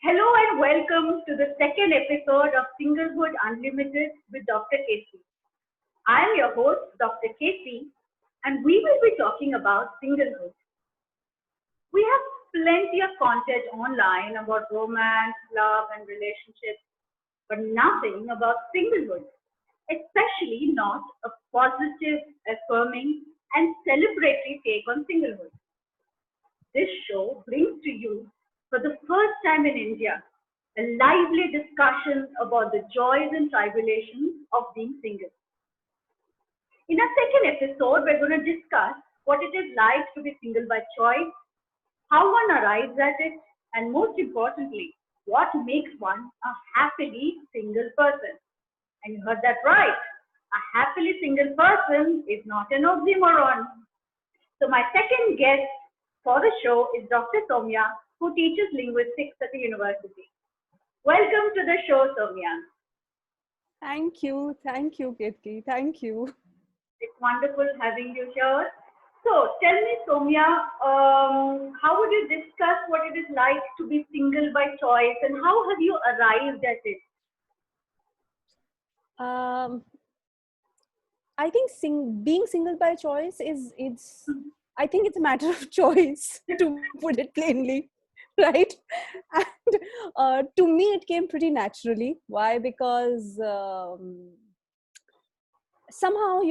Hello and welcome to the second episode of Singlehood Unlimited with Dr. Casey. I am your host, Dr. Casey, and we will be talking about singlehood. We have plenty of content online about romance, love, and relationships, but nothing about singlehood, especially not a positive, affirming, and celebratory take on singlehood. This show brings to you, for the first time in India, a lively discussion about the joys and tribulations of being single. In our second episode, we're going to discuss what it is like to be single by choice, how one arrives at it, and most importantly, what makes one a happily single person. And you heard that right. A happily single person is not an oxymoron. So my second guest for the show is Dr. Saumya, who teaches linguistics at the university. Welcome to the show, Saumya. Thank you, Kirti. Thank you. It's wonderful having you here. So tell me, Saumya, how would you discuss what it is like to be single by choice and how have you arrived at it? Um, I think being single by choice is I think it's a matter of choice to put it plainly, right? And to me, it came pretty naturally. Why? Because somehow,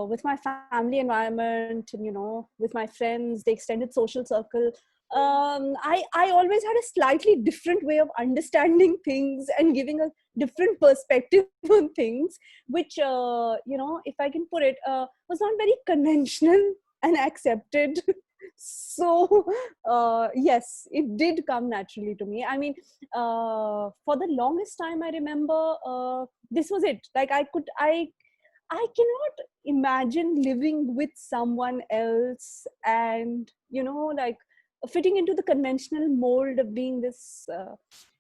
with my family environment and, with my friends, the extended social circle, I always had a slightly different way of understanding things and giving a different perspective on things, which, if I can put it, was not very conventional and accepted. So, yes, it did come naturally to me. I mean, for the longest time, I remember this was it. Like I cannot imagine living with someone else and, fitting into the conventional mold of being this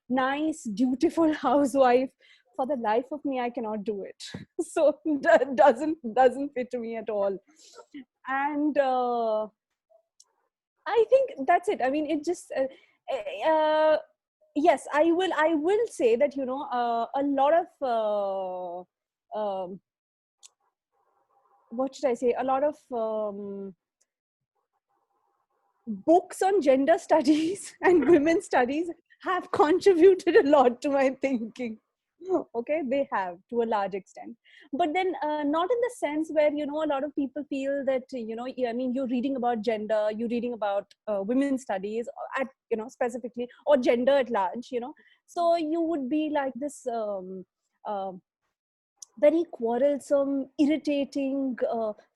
nice, dutiful housewife. For the life of me, I cannot do it. So that doesn't fit me at all. And I think that's it. I mean, it just, yes, I will say that, a lot of, what should I say? A lot of books on gender studies and women's studies have contributed a lot to my thinking. Okay, they have to a large extent, but then not in the sense where, a lot of people feel that, I mean, you're reading about gender, you're reading about women's studies at, specifically, or gender at large, so you would be like this uh, very quarrelsome, irritating,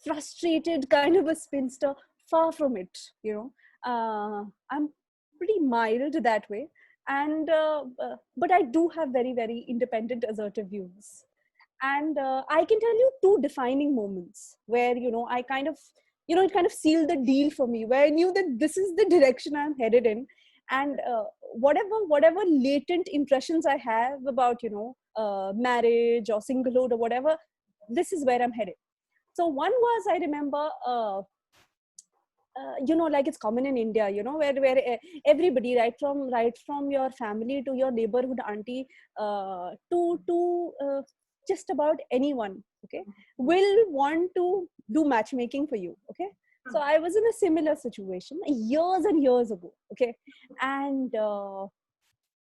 frustrated kind of a spinster. Far from it, I'm pretty mild that way. And but I do have very, very independent, assertive views. And I can tell you two defining moments where, I kind of, it kind of sealed the deal for me, where I knew that this is the direction I'm headed in. And whatever latent impressions I have about, marriage or singlehood or whatever, this is where I'm headed. So one was, I remember, like it's common in India, where everybody, right from your family to your neighborhood auntie, to just about anyone, okay, will want to do matchmaking for you, okay. So I was in a similar situation years and years ago, okay. And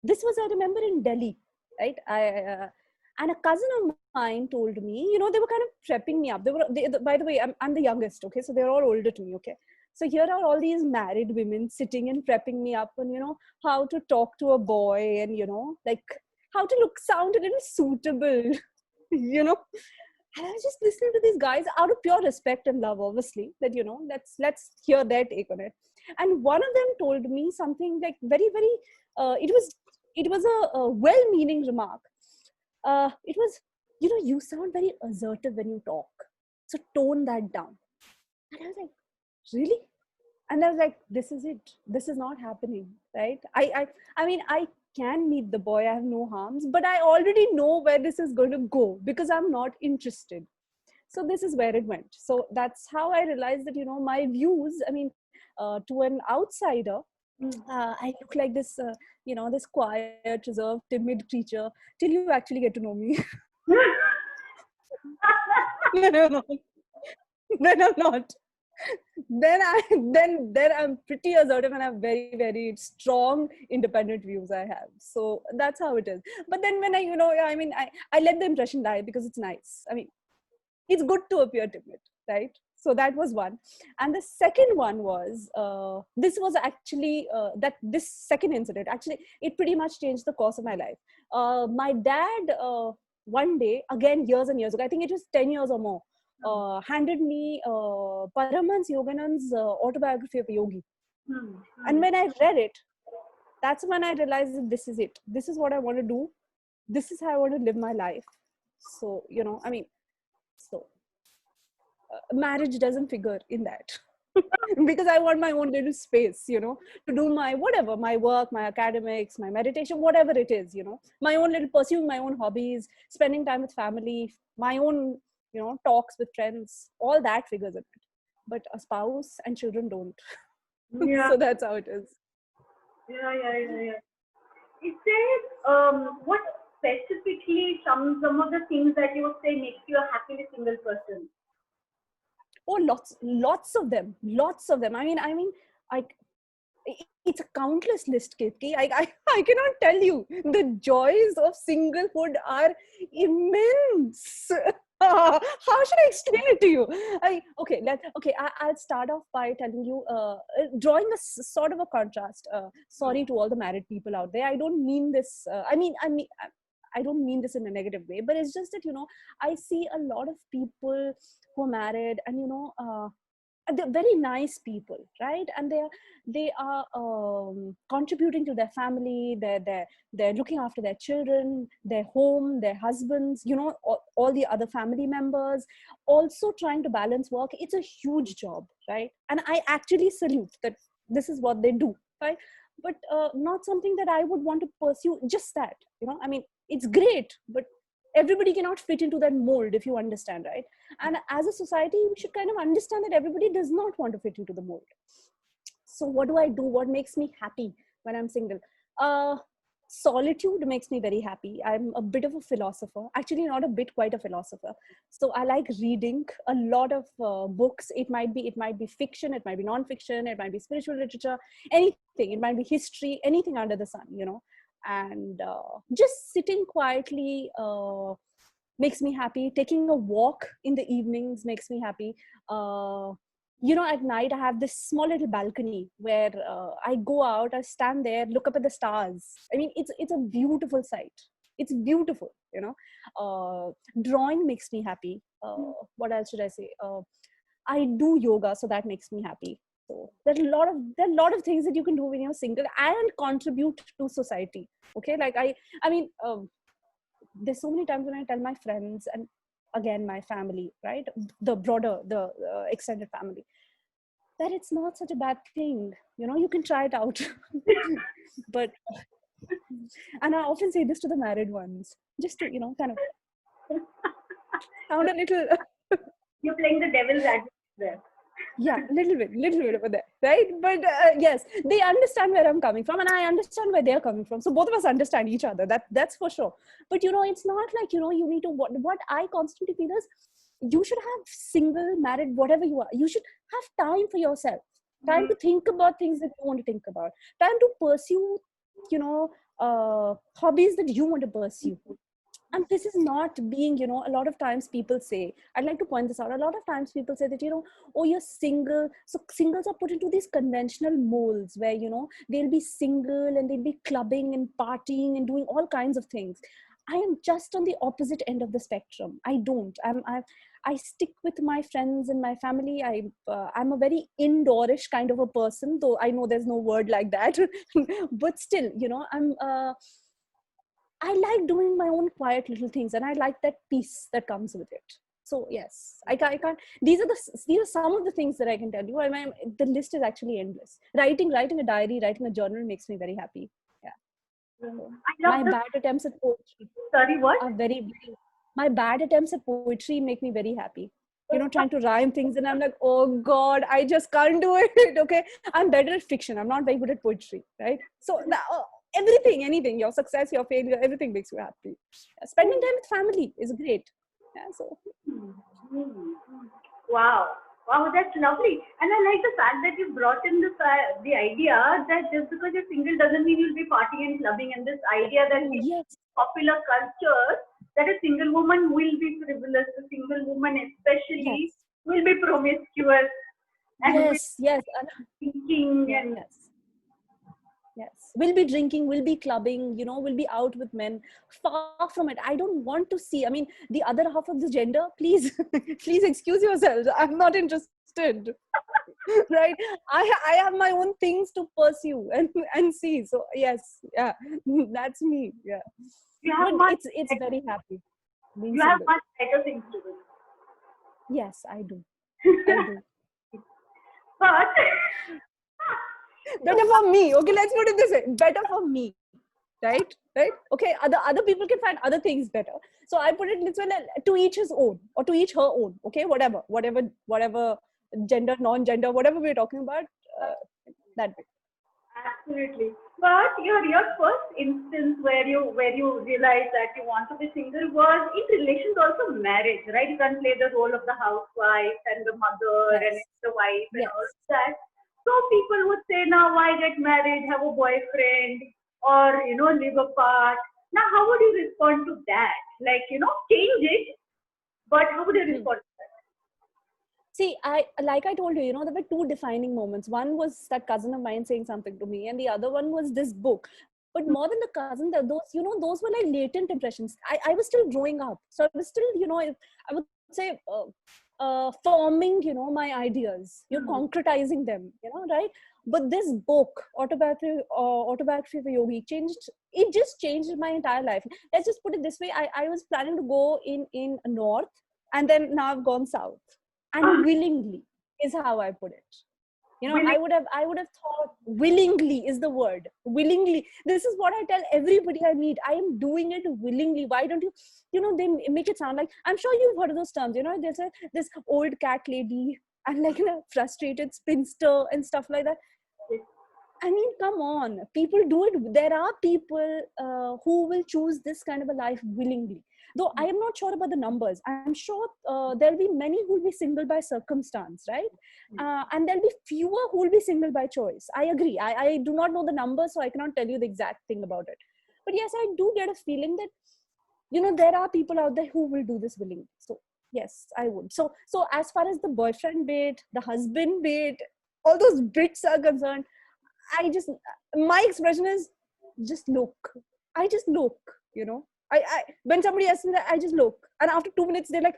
this was, I remember, in Delhi, right? And a cousin of mine told me, they were kind of prepping me up. By the way, I'm the youngest, okay? So they're all older to me, okay? So here are all these married women sitting and prepping me up on, how to talk to a boy and, like how to sound a little suitable, you know? And I was just listening to these guys out of pure respect and love, obviously, that, let's hear their take on it. And one of them told me something like very, very, it was a well-meaning remark. It was, you sound very assertive when you talk. So tone that down. And I was like, really? And I was like, this is it. This is not happening, right? I mean, I can meet the boy. I have no harms, but I already know where this is going to go because I'm not interested. So this is where it went. So that's how I realized that, my views, I mean, to an outsider, Mm. I look like this, this quiet, reserved, timid creature till you actually get to know me. Then I'm not. Then I'm not. Then I'm pretty assertive and I have very, very strong independent views I have. So that's how it is. But then when I let the impression die because it's nice. I mean, it's good to appear timid, right? So that was one. And the second one was, this was actually, that this second incident, actually, it pretty much changed the course of my life. My dad, one day, again, years and years ago, I think it was 10 years or more, handed me Paramahansa Yoganand's autobiography of a yogi. Mm. And Mm. when I read it, that's when I realized that this is it. This is what I want to do. This is how I want to live my life. So, so marriage doesn't figure in that. Because I want my own little space, to do my whatever, my work, my academics, my meditation, whatever it is, my own little pursuing my own hobbies, spending time with family, my own, talks with friends, all that figures in it. But a spouse and children don't. Yeah, So that's how it is. yeah. Is there what specifically some of the things that you would say makes you a happily single person? Oh, lots of them. I it's a countless list, Ketki. I cannot tell you. The joys of singlehood are immense. How should I explain it to you? I'll start off by telling you, drawing a sort of a contrast. Sorry to all the married people out there. I don't mean this. I don't mean this in a negative way, but it's just that I see a lot of people who are married, and they're very nice people, right? And they are contributing to their family, they're looking after their children, their home, their husbands, all the other family members, also trying to balance work. It's a huge job, right? And I actually salute that this is what they do, right? But not something that I would want to pursue. Just that, it's great, but everybody cannot fit into that mold, if you understand, right? And as a society, we should kind of understand that everybody does not want to fit into the mold. So what do I do? What makes me happy when I'm single? uh Solitude makes me very happy. I'm a bit of a philosopher, actually not a bit, quite a philosopher. So I like reading a lot of books. It might be fiction, it might be non-fiction, it might be spiritual literature, anything. It might be history, anything under the sun, and just sitting quietly makes me happy. Taking a walk in the evenings makes me happy. uh, at night I have this small little balcony where I go out, I stand there, look up at the stars. I mean, it's a beautiful sight. It's beautiful. Drawing makes me happy. What else should I say? I do yoga, so that makes me happy. So there are a lot of things that you can do when you're single and contribute to society. Okay, like I mean, there's so many times when I tell my friends, and again my family, right, the extended family, that it's not such a bad thing. You can try it out. But and I often say this to the married ones, just to kind of sound a little. You're playing the devil's advocate there. Yeah, little bit over there, right? But yes, they understand where I'm coming from, and I understand where they're coming from. So both of us understand each other. That's for sure. But it's not like you need to. What I constantly feel is, you should have single, married, whatever you are. You should have time for yourself, time to think about things that you want to think about, time to pursue, hobbies that you want to pursue. And this is not being, a lot of times people say, I'd like to point this out, a lot of times people say that, oh, you're single. So singles are put into these conventional molds where, they'll be single and they'll be clubbing and partying and doing all kinds of things. I am just on the opposite end of the spectrum. I don't. I stick with my friends and my family. I'm a very indoorish kind of a person, though I know there's no word like that. But still, I like doing my own quiet little things, and I like that peace that comes with it. So yes, I can't. These are some of the things that I can tell you. The list is actually endless. Writing a diary, writing a journal makes me very happy. Yeah. So I love my the bad attempts at poetry sorry what? are very, very. My bad attempts at poetry make me very happy. trying to rhyme things, and I'm like, oh God, I just can't do it. Okay, I'm better at fiction. I'm not very good at poetry, right? So everything, anything, your success, your failure, everything makes you happy. Spending time with family is great. Yeah, so Hmm. Wow. Wow, that's lovely. And I like the fact that you brought in the idea that just because you're single doesn't mean you'll be partying and clubbing, and this idea that oh in yes, popular culture that a single woman will be frivolous, a single woman especially yes, will be promiscuous and will yes, yes, be thinking and yes. Yes, we'll be drinking, we'll be clubbing, we'll be out with men. Far from it. I don't want to see. I mean, the other half of the gender, please, please excuse yourselves. I'm not interested. Right? I have my own things to pursue and see. So yes, yeah, that's me. Yeah, you have but much it's very happy being you have single. much better things to do. Yes, I do. I do. But so Better for me. Okay, let's put it this way. Better for me. Right, okay, other people can find other things better, so I put it this way, like, to each his own or to each her own. Okay, whatever gender, non-gender, whatever we're talking about, that way. absolutely. But your first instance where you realize that you want to be single was in relation to also marriage, right? You can play the role of the housewife and the mother and Yes, the wife and all yes. of that. So people would say, now why get married, have a boyfriend, or live apart. Now, how would you respond to that? Like, change it, but how would you Hmm. respond to that? See, I told you, there were two defining moments. One was that cousin of mine saying something to me, and the other one was this book. But more than the cousin, those were like latent impressions. I was still growing up, so I was still, I would say, forming, my ideas, you're Hmm. concretizing them, right? But this book, autobiography of a yogi, it just changed my entire life. Let's just put it this way: I was planning to go in north, and then now I've gone south, and willingly is how I put it. Willing. I would have thought, willingly is the word. Willingly, this is what I tell everybody I meet. I am doing it willingly. Why don't you, they make it sound like, I'm sure you've heard of those terms, there's this old cat lady, and like a frustrated spinster and stuff like that. I mean, come on, people do it. There are people who will choose this kind of a life willingly. Though I am not sure about the numbers. I'm sure there'll be many who will be single by circumstance, right? And there'll be fewer who will be single by choice. I agree. I do not know the numbers, so I cannot tell you the exact thing about it. But yes, I do get a feeling that, there are people out there who will do this willingly. So yes, I would. So as far as the boyfriend bit, the husband bit, all those bits are concerned, my expression is just look. I just look, I when somebody asks me that, I just look. And after 2 minutes, they're like,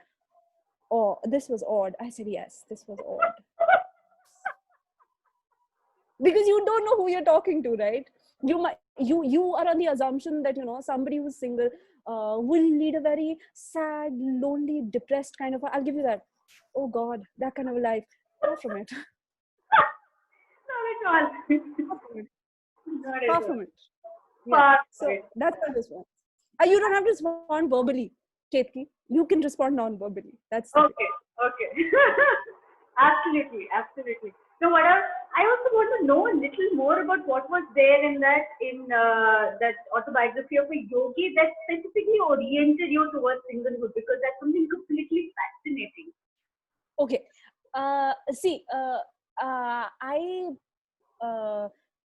oh, this was odd. I said, yes, this was odd. Because you don't know who you're talking to, right? You are on the assumption that, somebody who's single will lead a very sad, lonely, depressed kind of, I'll give you that. Oh God, that kind of a life. Far from it. Not at all. Far from it. Not at Far all. from it. Yeah. Far from So it. that's my response. You don't have to respond verbally, Ketki. You can respond non-verbally. That's the thing. Okay, okay. Absolutely, absolutely. So what I also want to know a little more about what was there in that autobiography of a yogi that specifically oriented you towards singlehood, because that's something completely fascinating. Okay. See, I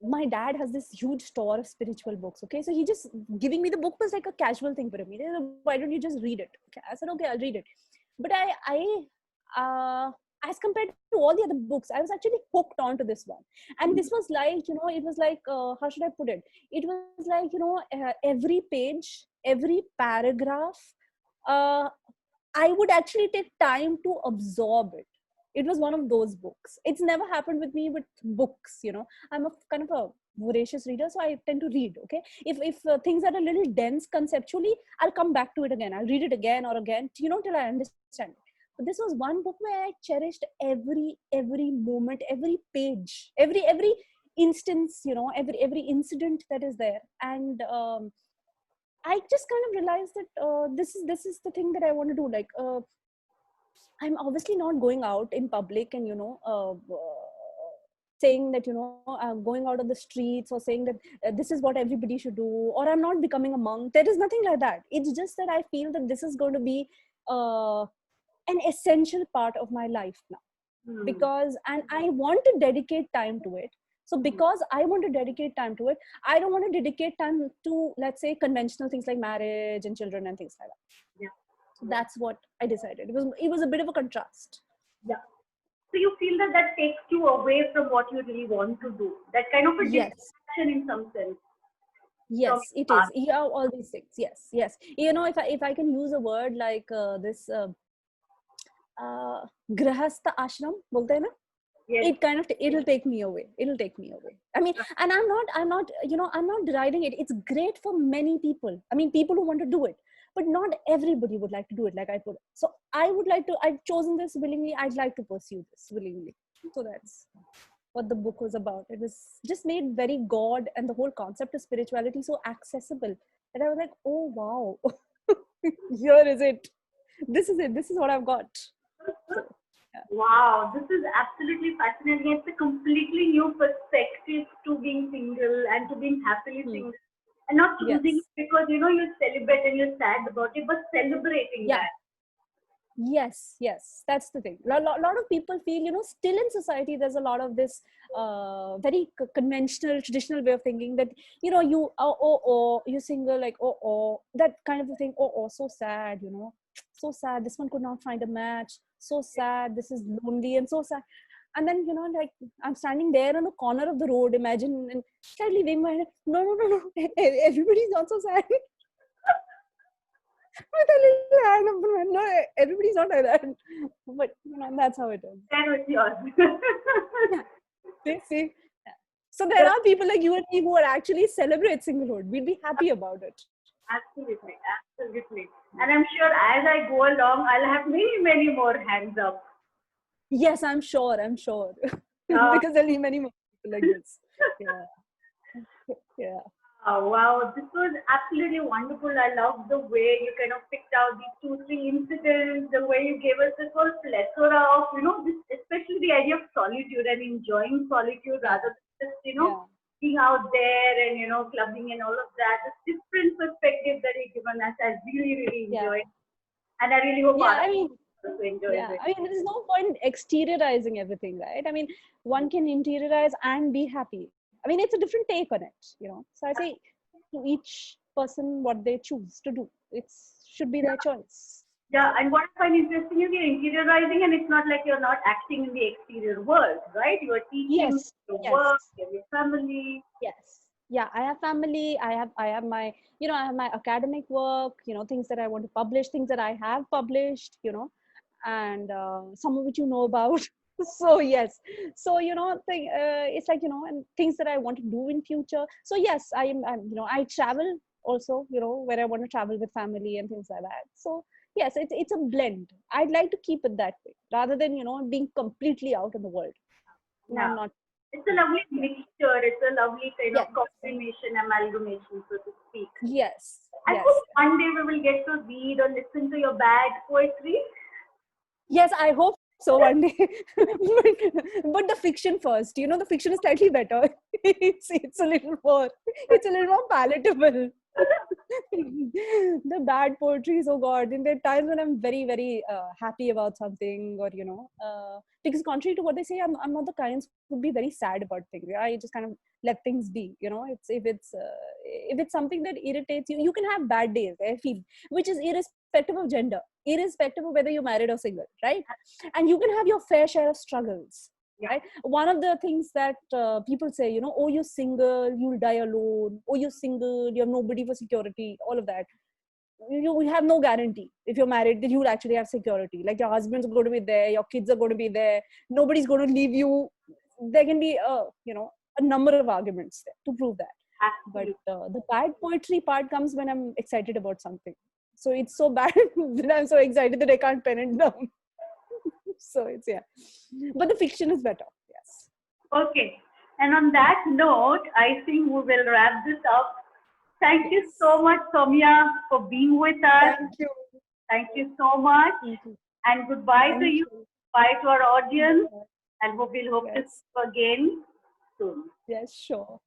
my dad has this huge store of spiritual books. Okay, so he just giving me the book was like a casual thing for me. Why don't you just read it? Okay, I said, okay, I'll read it. But as compared to all the other books, I was actually hooked onto this one. And this was like, it was like, how should I put it? It was like, every page, every paragraph, uh, I would actually take time to absorb it. It was one of those books. It's never happened with me with books. I'm a kind of a voracious reader, so I tend to read. Okay, if things are a little dense conceptually, I'll come back to it again. I'll read it again or again, till I understand. But this was one book where I cherished every moment, every page, every instance. Every incident that is there, and I just kind of realized that this is the thing that I want to do. Like, I'm obviously not going out in public and, saying that, I'm going out on the streets or saying that this is what everybody should do, or I'm not becoming a monk. There is nothing like that. It's just that I feel that this is going to be uh, an essential part of my life now, Hmm. because, and I want to dedicate time to it. So because I want to dedicate time to it, I don't want to dedicate time to, let's say, conventional things like marriage and children and things like that. Yeah. So that's what I decided. It was a bit of a contrast. Yeah. So you feel that that takes you away from what you really want to do. That kind of a Yes, distraction in some sense from yes, your it past. is. Yeah, all these things. Yes, yes. If I can use a word like this, grahastha ashram, bolte hai na? Yes. It kind of, it'll take me away. It'll take me away. I mean, and I'm not, I'm not deriding it. It's great for many people. I mean, people who want to do it, but not everybody would like to do it. Like I put. So I would like to. I've chosen this willingly. I'd like to pursue this willingly. So that's what the book was about. It was just made very God and the whole concept of spirituality so accessible that I was like, oh wow, here is it. This is it. This is what I've got. So yeah. Wow, this is absolutely fascinating. It's a completely new perspective to being single and to being happily Hmm. single. And not choosing it Yes. because you're celibate and you're sad about it, but celebrating Yeah. that. Yes, yes, that's the thing. Lot of people feel, still in society, there's a lot of this very conventional, traditional way of thinking that, you, you're single, like, that kind of a thing. So sad, so sad. This one could not find a match. So sad. This is lonely and so sad. And then, like, I'm standing there on the corner of the road, imagine, and slightly waving my hand. No, no, no, no. Everybody's not so sad. With a little hand up the man. No, everybody's not like that. But that's how it is. That was yours. Yeah. See? Yeah. So there Yes, are people like you and me who are actually celebrate singlehood. We'll be happy about it. absolutely, absolutely. And I'm sure as I go along, I'll have many, many more hands up. Yes, I'm sure. I'm sure. Uh, Because there'll be many more people like this. Yeah. Yeah. wow, this was absolutely wonderful. I love the way you kind of picked out these two, three incidents, the way you gave us this whole plethora of, this, especially the idea of solitude and enjoying solitude Yeah. rather than just, Yeah. being out there and, clubbing and all of that. This different perspective that you've given us, I really, really Yeah. enjoyed. And I really hope Yeah. our I mean, also enjoys yeah. it. I mean, there's no point exteriorizing everything, right? I mean, one can interiorize and be happy. I mean, it's a different take on it. So I say to each person what they choose to do. It should be their choice. Yeah, and what I find interesting is you're interiorizing, and it's not like you're not acting in the exterior world, right? You are teaching Yes, your yes, work, your family. yes. Yeah, I have family. I have my, I have my academic work. Things that I want to publish, things that I have published. And some of which you know about. So yes, so it's like, and things that I want to do in future. So yes, I travel also, where I want to travel with family and things like that. So yes, it's a blend. I'd like to keep it that way rather than being completely out in the world. No, Yeah, I'm not. it's a lovely Yeah. mixture. It's a lovely kind of Yes. combination, amalgamation, so to speak. Yes. I hope Yes. one day we will get to read or listen to your bad poetry. Yes, I hope so one day. But the fiction first. The fiction is slightly better. It's a little more. It's a little more palatable. The bad poetry is, oh god, and there are times when I'm very very happy about something, or because contrary to what they say, I'm not the kind who would be very sad about things. I just kind of let things be. It's if it's something that irritates you, you can have bad days, I feel, which is irrespective of gender, irrespective of whether you're married or single, right? And you can have your fair share of struggles, Yeah, right? One of the things that people say, oh, you're single, you'll die alone. Oh, you're single, you have nobody for security, all of that. You have no guarantee if you're married that you'll actually have security. Like your husband's going to be there, your kids are going to be there, nobody's going to leave you. There can be a number of arguments there to prove that. But absolutely. the bad poetry part comes when I'm excited about something. So it's so bad that I'm so excited that I can't pen it down. So it's, yeah, but the fiction is better. Yes. Okay. And on that note, I think we will wrap this up. Thank you Yes. so much, Saumya, for being with us. Thank you. Thank you so much. Thank you. And goodbye to Thank you. you. Bye to our audience. And we'll hope to see Yes. you again soon. Yes, sure.